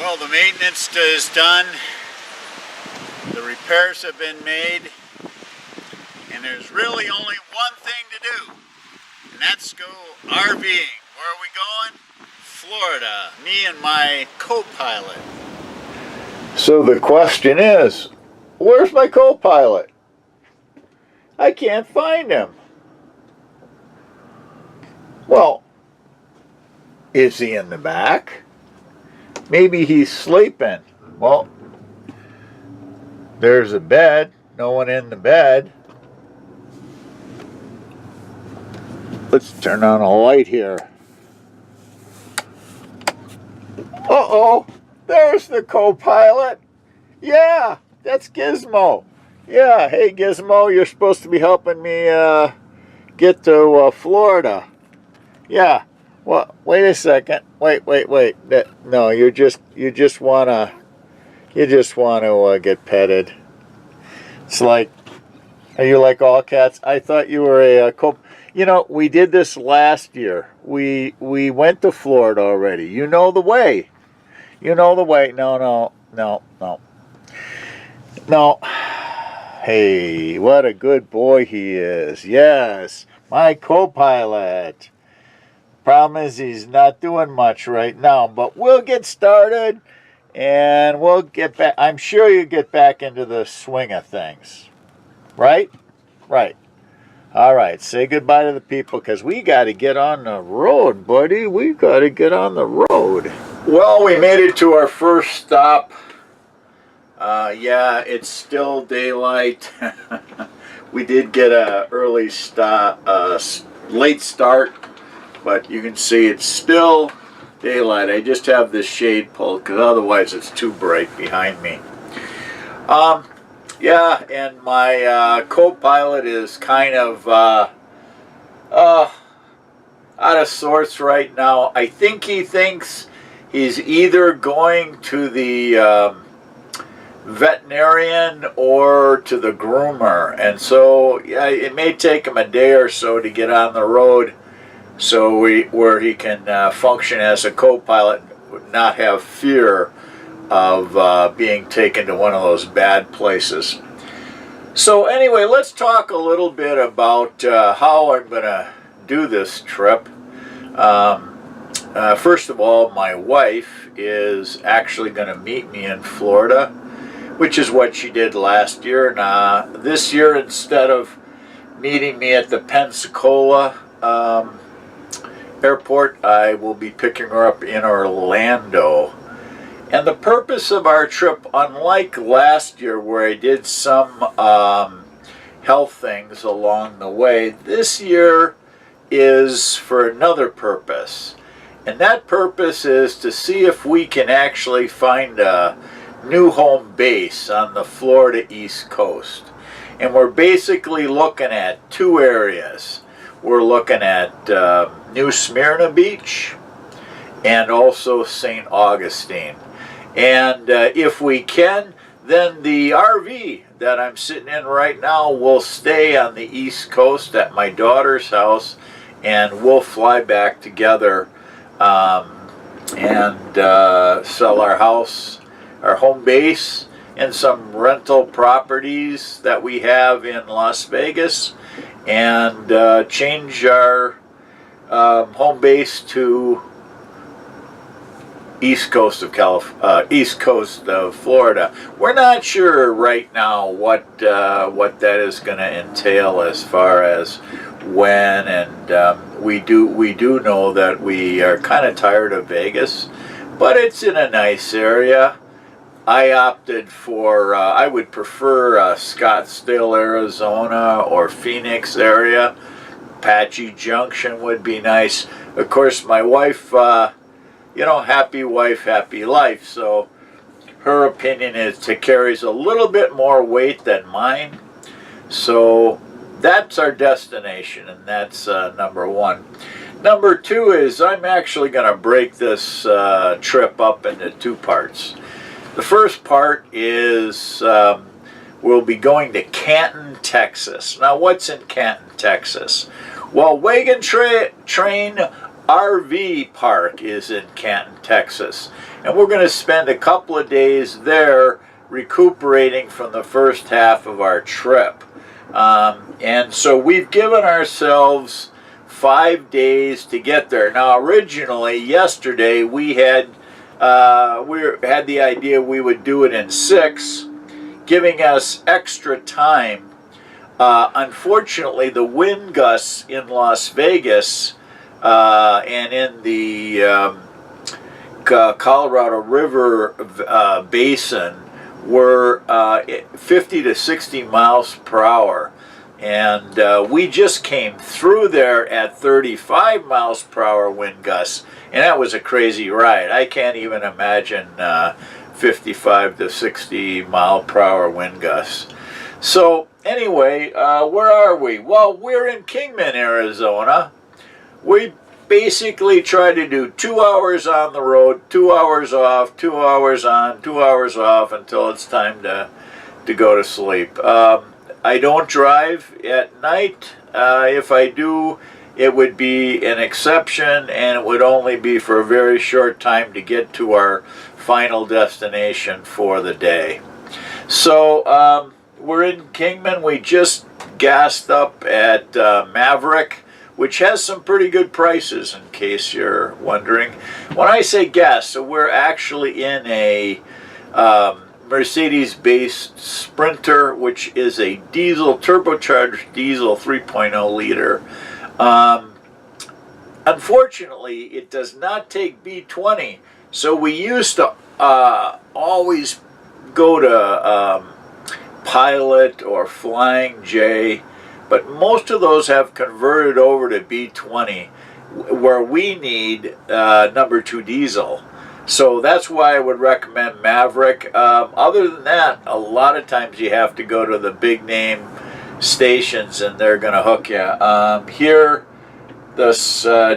Well, the maintenance is done, the repairs have been made, and there's really only one thing to do, and that's go RVing. Where are we going? Florida. Me and my co-pilot. So the question is, where's my co-pilot? I can't find him. Well, is he in the back? Maybe he's sleeping. Well, there's a bed. No one in the bed. Let's turn on a light here. Uh-oh, there's the co-pilot. Yeah, that's Gizmo. Yeah, hey Gizmo, you're supposed to be helping me get to Florida. Yeah. Well, wait a second. Wait. No, you just wanna get petted. It's like, are you like all cats? I thought you were a You know, we did this last year. We went to Florida already. You know the way. You know the way. No. Hey, what a good boy he is. Yes, my co-pilot. Problem is he's not doing much right now, but we'll get started and we'll get back. I'm sure you get back into the swing of things. Right? Right. All right, say goodbye to the people because we got to get on the road, buddy. We got to get on the road. Well, we made it to our first stop. Yeah, it's still daylight. We did get a early stop, late start. But you can see it's still daylight. I just have this shade pulled because otherwise it's too bright behind me. Yeah, and my co-pilot is kind of out of sorts right now. I think he thinks he's either going to the veterinarian or to the groomer. And so yeah, it may take him a day or so to get on the road. So where he can function as a co-pilot, not have fear of being taken to one of those bad places. So anyway, let's talk a little bit about how I'm going to do this trip. First of all, my wife is actually going to meet me in Florida, which is what she did last year. Now, this year, instead of meeting me at the Pensacola airport, I will be picking her up in Orlando. And the purpose of our trip, unlike last year where I did some health things along the way, this year is for another purpose. And that purpose is to see if we can actually find a new home base on the Florida East Coast. And we're basically looking at two areas. We're looking at New Smyrna Beach and also St. Augustine. And if we can, then the RV that I'm sitting in right now will stay on the East Coast at my daughter's house, and we'll fly back together and sell our house, our home base, and some rental properties that we have in Las Vegas, and change our home base to East Coast of Florida. We're not sure right now what that is going to entail as far as when, and we do know that we are kind of tired of Vegas, but it's in a nice area. I opted for, I would prefer Scottsdale, Arizona, or Phoenix area. Apache Junction would be nice. Of course, my wife, you know, happy wife, happy life. So her opinion carries a little bit more weight than mine. So that's our destination, and that's number one. Number two is I'm actually going to break this trip up into two parts. The first part is we'll be going to Canton, Texas. Now, what's in Canton, Texas? Well, wagon train RV park is in Canton, Texas. And we're going to spend a couple of days there recuperating from the first half of our trip. And so we've given ourselves 5 days to get there. Now, originally, yesterday, we had the idea we would do it in 6, giving us extra time. Unfortunately, the wind gusts in Las Vegas and in the Colorado River basin were 50 to 60 miles per hour. And we just came through there at 35 miles per hour wind gusts. And that was a crazy ride. I can't even imagine 55 to 60 mile per hour wind gusts. So anyway, where are we? Well, we're in Kingman, Arizona. We basically try to do 2 hours on the road, 2 hours off, 2 hours on, 2 hours off until it's time to go to sleep. I don't drive at night. If I do, it would be an exception, and it would only be for a very short time to get to our final destination for the day. So we're in Kingman. We just gassed up at Maverick, which has some pretty good prices, in case you're wondering. When I say gas, so we're actually in a Mercedes-based Sprinter, which is a diesel, turbocharged diesel 3.0 liter. Unfortunately, it does not take B20, so we used to always go to Pilot or Flying J, but most of those have converted over to B20, where we need number 2 diesel. So that's why I would recommend Maverick. Other than that, a lot of times you have to go to the big name stations and they're going to hook you. Here, the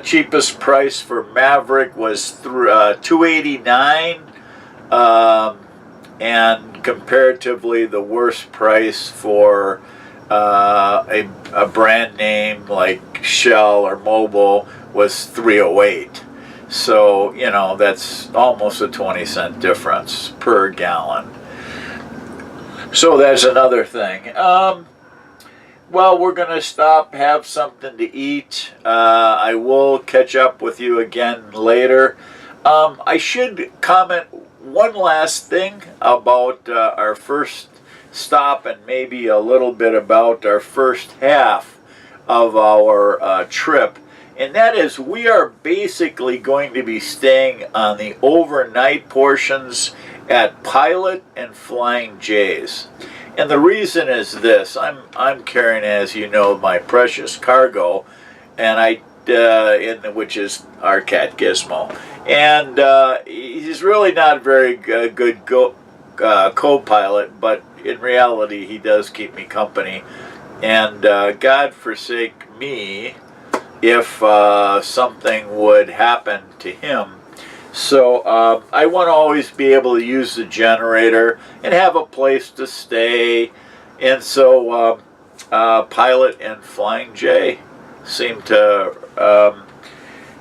cheapest price for Maverick was $289, and comparatively the worst price for a brand name like Shell or Mobil was $308. So, you know, that's almost a 20-cent difference per gallon. So that's another thing. Well, we're going to stop, have something to eat. I will catch up with you again later. I should comment one last thing about our first stop, and maybe a little bit about our first half of our trip. And that is, we are basically going to be staying on the overnight portions at Pilot and Flying J's. And the reason is this: I'm carrying, as you know, my precious cargo, and which is our cat Gizmo, and he's really not a very good co-pilot, but in reality he does keep me company. And God forsake me if something would happen to him. So I want to always be able to use the generator and have a place to stay. And so Pilot and Flying J seem to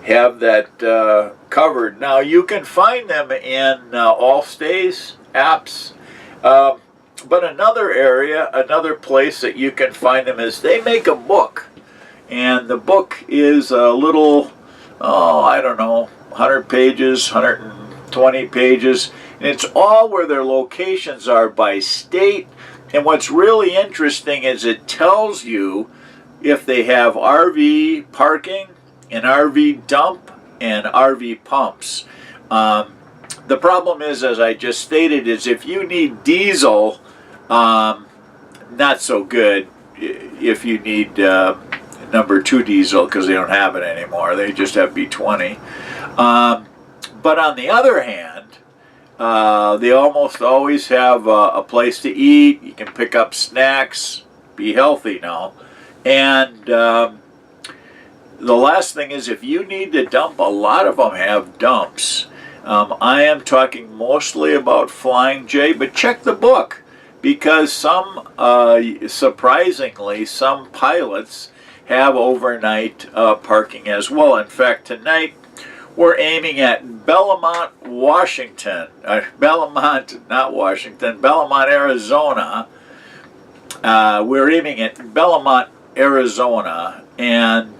have that covered. Now, you can find them in Allstays apps. But another place that you can find them is they make a book. And the book is a little, I don't know, 100 pages, 120 pages. And it's all where their locations are by state. And what's really interesting is it tells you if they have RV parking, an RV dump, and RV pumps. The problem is, as I just stated, is if you need diesel, not so good. If you need number 2 diesel, because they don't have it anymore, they just have B20. But on the other hand, they almost always have a place to eat. You can pick up snacks, be healthy now. And the last thing is, if you need to dump, a lot of them have dumps. I am talking mostly about Flying J, but check the book, because surprisingly, some pilots have overnight parking as well. In fact, tonight we're aiming at Belmont, Washington. Belmont, not Washington, Belmont, Arizona. We're aiming at Belmont, Arizona, and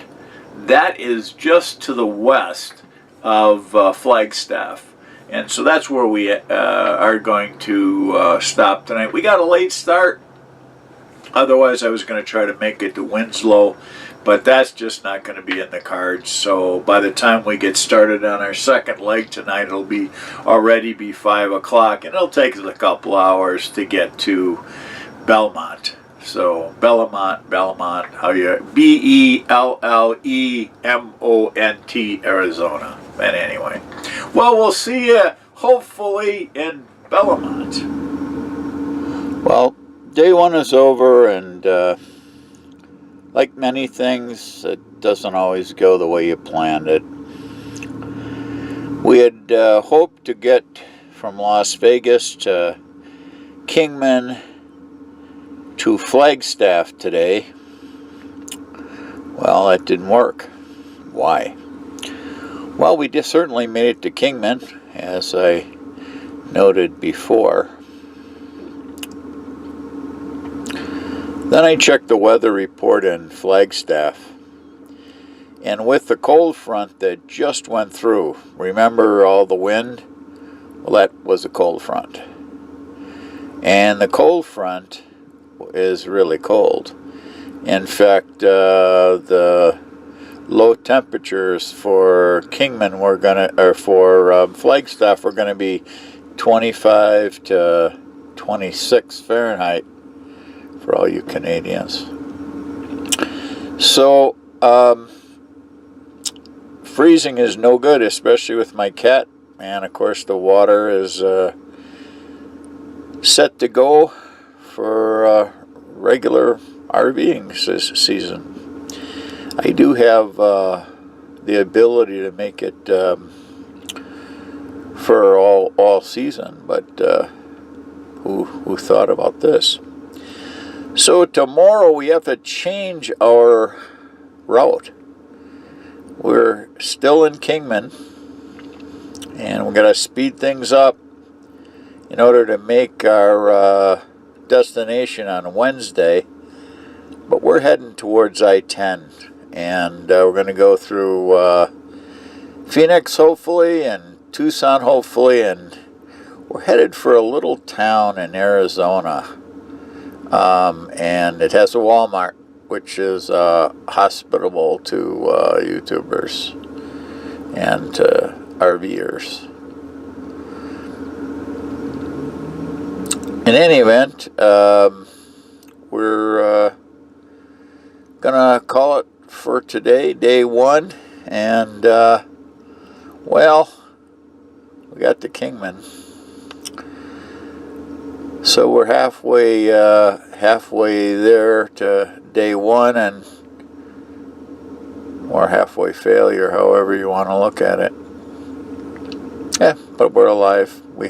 that is just to the west of Flagstaff. And so that's where we are going to stop tonight. We got a late start. Otherwise, I was going to try to make it to Winslow, but that's just not going to be in the cards. So by the time we get started on our second leg tonight, it'll be already be 5 o'clock, and it'll take us a couple hours to get to Belmont. So Belmont, how you Bellemont, Arizona. And anyway, well, we'll see you hopefully in Belmont. Well, day one is over, and like many things, it doesn't always go the way you planned it. We had hoped to get from Las Vegas to Kingman to Flagstaff today. Well, that didn't work. Why? Well, we certainly made it to Kingman, as I noted before. Then I checked the weather report in Flagstaff, and with the cold front that just went through, remember all the wind? Well, that was a cold front. And the cold front is really cold. In fact, the low temperatures for Kingman were for Flagstaff were gonna be 25 to 26 Fahrenheit for all you Canadians. So freezing is no good, especially with my cat. And of course, the water is set to go for regular RVing season. I do have the ability to make it for all season, but who thought about this? So tomorrow we have to change our route. We're still in Kingman, and we're going to speed things up in order to make our destination on Wednesday. But we're heading towards I-10, and we're going to go through Phoenix, hopefully, and Tucson, hopefully, and we're headed for a little town in Arizona. And it has a Walmart, which is hospitable to YouTubers and to RVers. In any event, we're gonna call it for today, day one, and well, we got the Kingman. So we're halfway there to day one, and or halfway failure, however you want to look at it. Yeah, but we're alive. We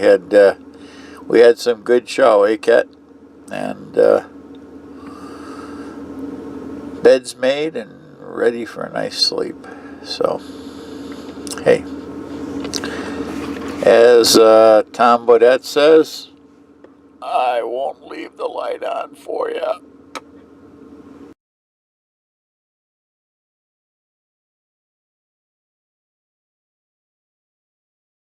had some good show, eh, Kat? And bed's made and ready for a nice sleep. So, hey, as Tom Bodette says, I won't leave the light on for you.